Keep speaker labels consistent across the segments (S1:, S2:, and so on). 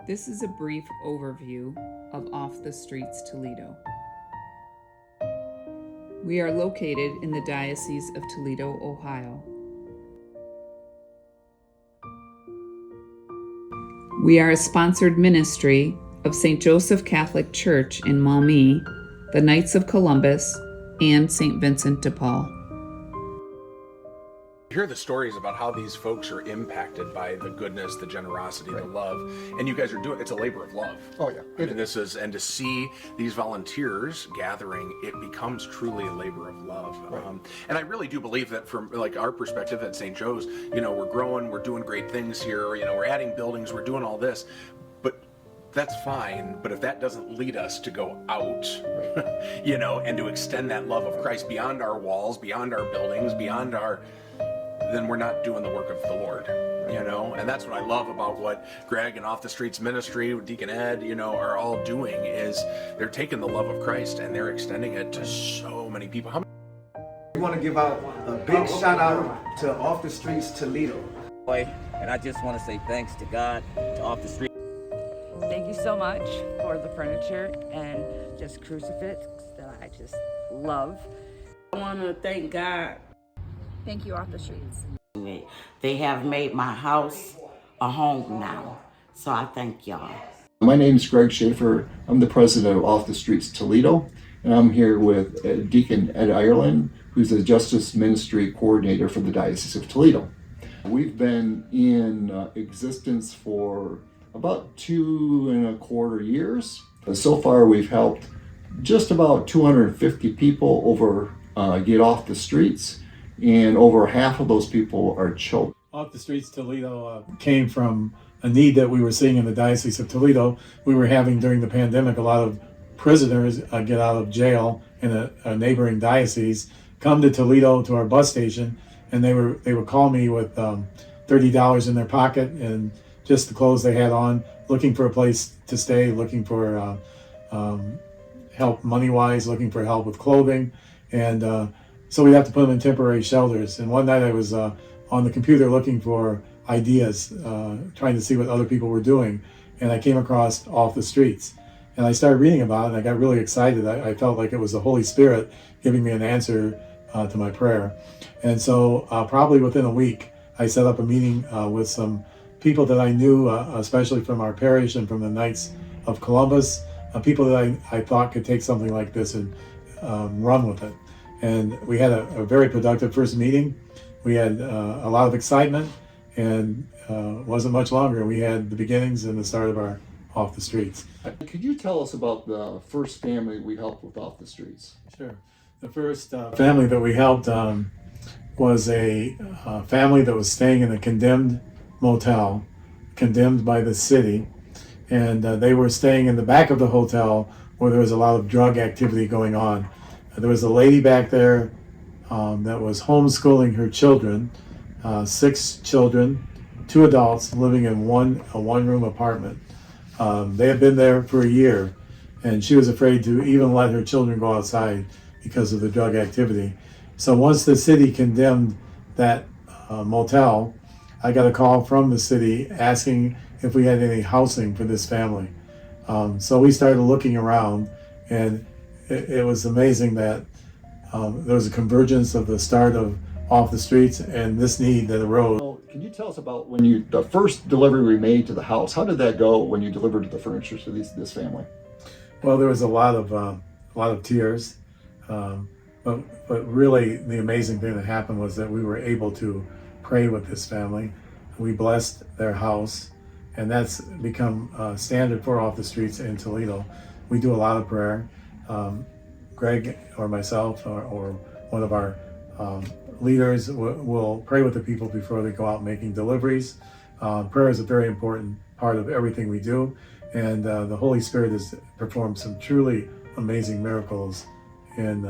S1: This is a brief overview of Off the Streets Toledo. We are located in the Diocese of Toledo, Ohio. We are a sponsored ministry of St. Joseph Catholic Church in Maumee, the Knights of Columbus, and St. Vincent de Paul.
S2: You hear the stories about how these folks are impacted by the goodness, the generosity, the love, and you guys are doing, it's a labor of love.
S3: Oh yeah.
S2: And to see these volunteers gathering, it becomes truly a labor of love.
S3: Right.
S2: And I really do believe that from like our perspective at St. Joe's, we're growing, we're doing great things here, we're adding buildings, we're doing all this, but that's fine. But if that doesn't lead us to go out, and to extend that love of Christ beyond our walls, beyond our buildings, then we're not doing the work of the Lord, and that's what I love about what Greg and Off the Streets Ministry, Deacon Ed, are all doing is they're taking the love of Christ and they're extending it to so many people.
S4: We want to give out a big shout out to Off the Streets Toledo.
S5: And I just want to say thanks to God, to Off the Street.
S6: Thank you so much for the furniture and just crucifix that I just love.
S7: I want to thank God.
S8: Thank you, Off the Streets.
S9: They have made my house a home now, so I thank y'all.
S3: My name is Greg Schaefer. I'm the president of Off the Streets Toledo, and I'm here with Deacon Ed Ireland, who's the Justice Ministry Coordinator for the Diocese of Toledo. We've been in existence for about 2.25 years. So far, we've helped just about 250 people get off the streets, and over half of those people are children.
S10: Off the Streets Toledo came from a need that we were seeing in the Diocese of Toledo. We were having during the pandemic a lot of prisoners get out of jail in a neighboring diocese, come to Toledo to our bus station, and they would call me with $30 in their pocket and just the clothes they had on, looking for a place to stay, looking for help money-wise, looking for help with clothing, and so we'd have to put them in temporary shelters. And one night I was on the computer looking for ideas, trying to see what other people were doing, and I came across Off the Streets. And I started reading about it, and I got really excited. I felt like it was the Holy Spirit giving me an answer to my prayer. And so probably within a week, I set up a meeting with some people that I knew, especially from our parish and from the Knights of Columbus, people that I thought could take something like this and run with it. And we had a very productive first meeting. We had a lot of excitement, and wasn't much longer. We had the beginnings and the start of our Off the Streets.
S3: Could you tell us about the first family we helped with Off the Streets?
S10: Sure. The first family that we helped was a family that was staying in a condemned motel, condemned by the city, and they were staying in the back of the hotel where there was a lot of drug activity going on. There was a lady back there that was homeschooling her children, 6 children, 2 adults living in a one-room apartment. They had been there for a year, and she was afraid to even let her children go outside because of the drug activity. So once the city condemned that motel, I got a call from the city asking if we had any housing for this family. So we started looking around, and it was amazing that there was a convergence of the start of Off the Streets and this need that arose.
S3: Can you tell us about the first delivery we made to the house? How did that go when you delivered the furniture to this family?
S10: Well, there was a lot of tears, but really the amazing thing that happened was that we were able to pray with this family. We blessed their house, and that's become standard for Off the Streets in Toledo. We do a lot of prayer. Greg or myself or one of our leaders will pray with the people before they go out making deliveries. Prayer is a very important part of everything we do, and the Holy Spirit has performed some truly amazing miracles in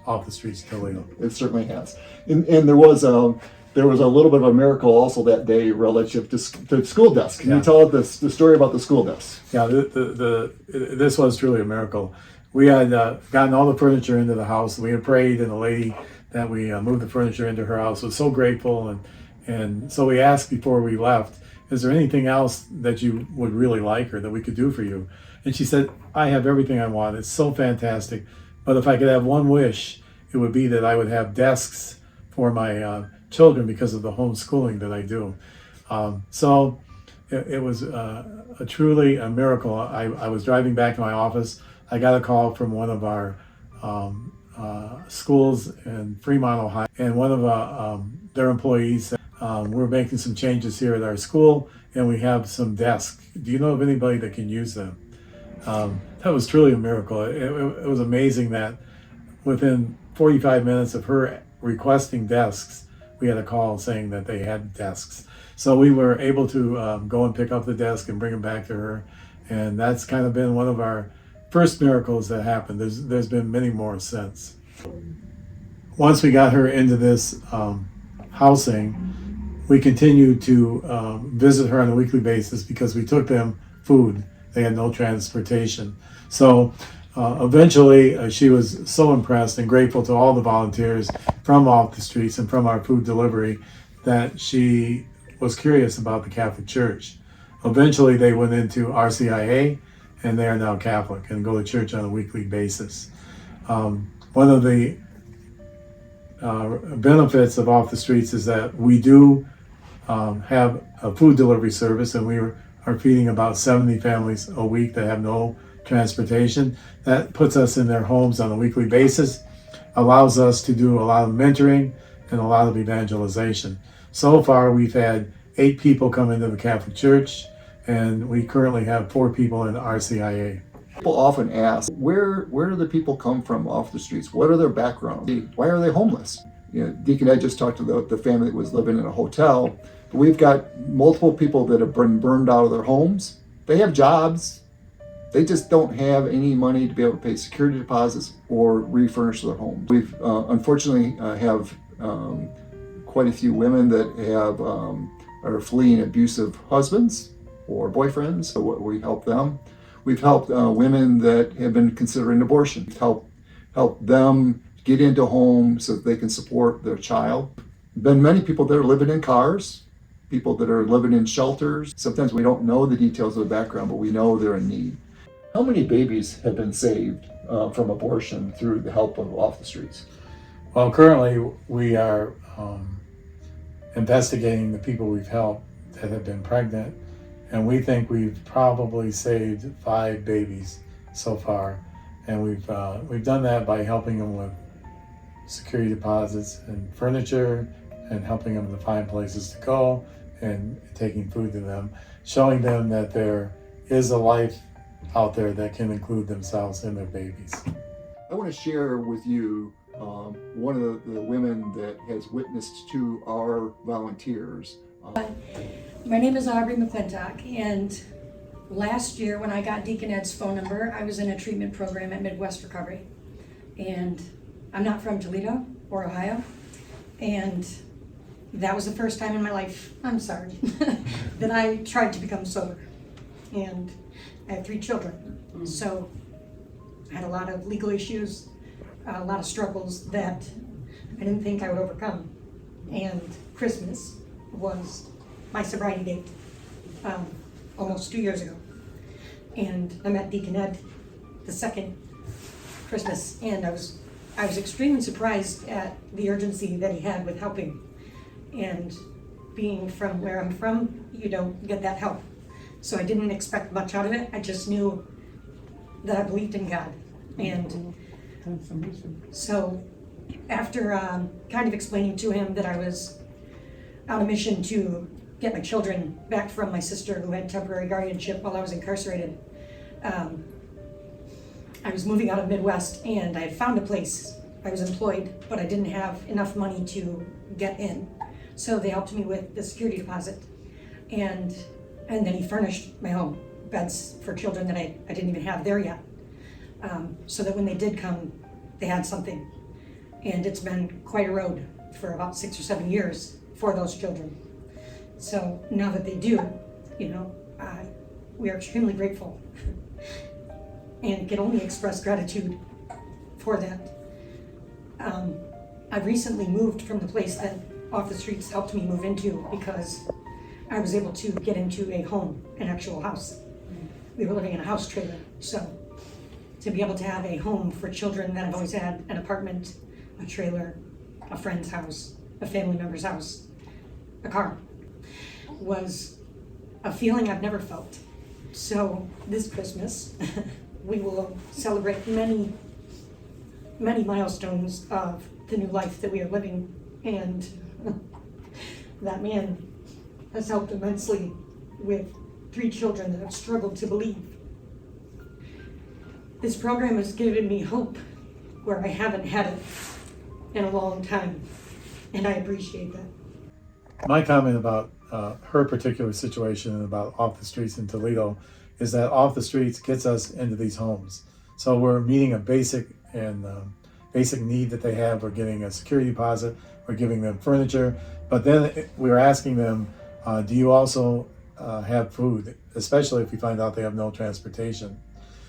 S10: Off the Streets Toledo.
S3: It certainly has. And there was a little bit of a miracle also that day relative to the school desk. Can you tell the story about the school desk?
S10: Yeah, this was truly a miracle. We had gotten all the furniture into the house. We had prayed, and the lady that we moved the furniture into her house was so grateful, and so we asked before we left is there anything else that you would really like or that we could do for you? And she said, I have everything I want. It's so fantastic. But if I could have one wish, it would be that I would have desks for my children because of the homeschooling that I do. So it was truly a miracle. I was driving back to my office. I got a call from one of our schools in Fremont, Ohio, and one of their employees said, we're making some changes here at our school and we have some desks. Do you know of anybody that can use them? That was truly a miracle. It was amazing that within 45 minutes of her requesting desks, we had a call saying that they had desks. So we were able to go and pick up the desk and bring them back to her. And that's kind of been one of our first miracles that happened. There's been many more since. Once we got her into this housing, we continued to visit her on a weekly basis because we took them food. They had no transportation. So eventually she was so impressed and grateful to all the volunteers from Off the Streets and from our food delivery that she was curious about the Catholic Church. Eventually they went into RCIA and they are now Catholic and go to church on a weekly basis. One of the benefits of Off the Streets is that we do have a food delivery service, and we are feeding about 70 families a week that have no transportation. That puts us in their homes on a weekly basis, allows us to do a lot of mentoring and a lot of evangelization. So far, we've had 8 people come into the Catholic Church, and we currently have 4 people in RCIA.
S3: People often ask, where do the people come from off the streets? What are their backgrounds? Why are they homeless? You know, Deacon Ed just talked to the family that was living in a hotel. But we've got multiple people that have been burned out of their homes. They have jobs. They just don't have any money to be able to pay security deposits or refurnish their homes. We've unfortunately have quite a few women that are fleeing abusive husbands or boyfriends, so we help them. We've helped women that have been considering abortion, help them get into homes so that they can support their child. Been many people that are living in cars, people that are living in shelters. Sometimes we don't know the details of the background, but we know they're in need. How many babies have been saved from abortion through the help of Off the Streets?
S10: Well, currently we are investigating the people we've helped that have been pregnant, and we think we've probably saved 5 babies so far. And we've done that by helping them with security deposits and furniture, and helping them to find places to go, and taking food to them, showing them that there is a life out there that can include themselves and their babies.
S3: I want to share with you one of the women that has witnessed to our volunteers.
S11: My name is Aubrey McClintock, and last year when I got Deacon Ed's phone number, I was in a treatment program at Midwest Recovery. And I'm not from Toledo or Ohio, and that was the first time in my life, I'm sorry, that I tried to become sober. And I have 3 children, so I had a lot of legal issues, a lot of struggles that I didn't think I would overcome. And Christmas was my sobriety date, almost 2 years ago. And I met Deacon Ed the second Christmas, and I was extremely surprised at the urgency that he had with helping. And being from where I'm from, you don't get that help. So I didn't expect much out of it. I just knew that I believed in God. And so after kind of explaining to him that I was on a mission to get my children back from my sister who had temporary guardianship while I was incarcerated, I was moving out of Midwest, and I had found a place. I was employed, but I didn't have enough money to get in. So they helped me with the security deposit. And then he furnished my home, beds for children that I didn't even have there yet. So that when they did come, they had something. And it's been quite a road for about 6 or 7 years for those children. So now that they do, we are extremely grateful and can only express gratitude for that. I recently moved from the place that Off the Streets helped me move into because I was able to get into a home, an actual house. We were living in a house trailer, so to be able to have a home for children that have always had an apartment, a trailer, a friend's house, a family member's house, a car, was a feeling I've never felt. So this Christmas, we will celebrate many milestones of the new life that we are living, and that man has helped immensely with 3 children that have struggled to believe. This program has given me hope where I haven't had it in a long time, and I appreciate that.
S10: My comment about her particular situation and about Off the Streets in Toledo is that Off the Streets gets us into these homes. So we're meeting a basic need that they have. We're getting a security deposit, we're giving them furniture, but then we're asking them, do you also have food, especially if we find out they have no transportation.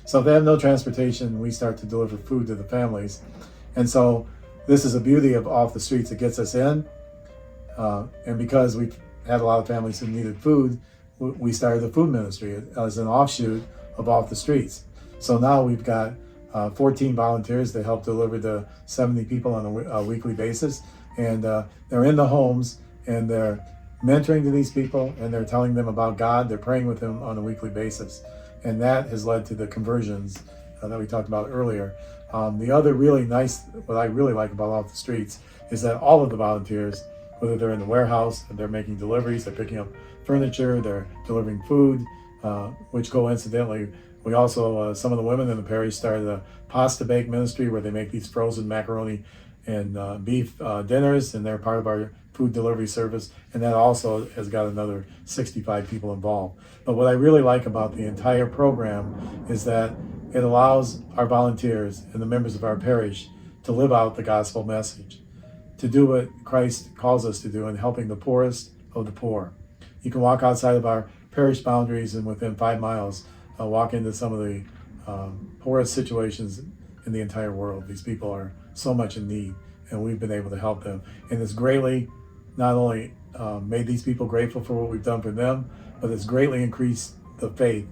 S10: So if they have no transportation, we start to deliver food to the families. And so this is a beauty of Off the Streets. It gets us in, and because we've had a lot of families who needed food, we started the food ministry as an offshoot of Off the Streets. So now we've got 14 volunteers that help deliver to 70 people on a weekly basis, and they're in the homes and they're mentoring to these people, and they're telling them about God. They're praying with them on a weekly basis, and that has led to the conversions that we talked about earlier. The other really nice, what I really like about Off the Streets is that all of the volunteers, whether they're in the warehouse, they're making deliveries, they're picking up furniture, they're delivering food, which coincidentally, we also, some of the women in the parish started a pasta bake ministry where they make these frozen macaroni and beef dinners, and they're part of our food delivery service, and that also has got another 65 people involved. But what I really like about the entire program is that it allows our volunteers and the members of our parish to live out the gospel message, to do what Christ calls us to do in helping the poorest of the poor. You can walk outside of our parish boundaries and within 5 miles walk into some of the poorest situations in the entire world. These people are so much in need, and we've been able to help them. And it's greatly not only made these people grateful for what we've done for them, but it's greatly increased the faith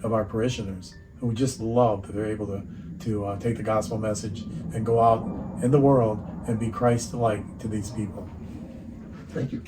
S10: of our parishioners, who just love that they're able to take the gospel message and go out in the world and be Christ-like to these people.
S3: Thank you.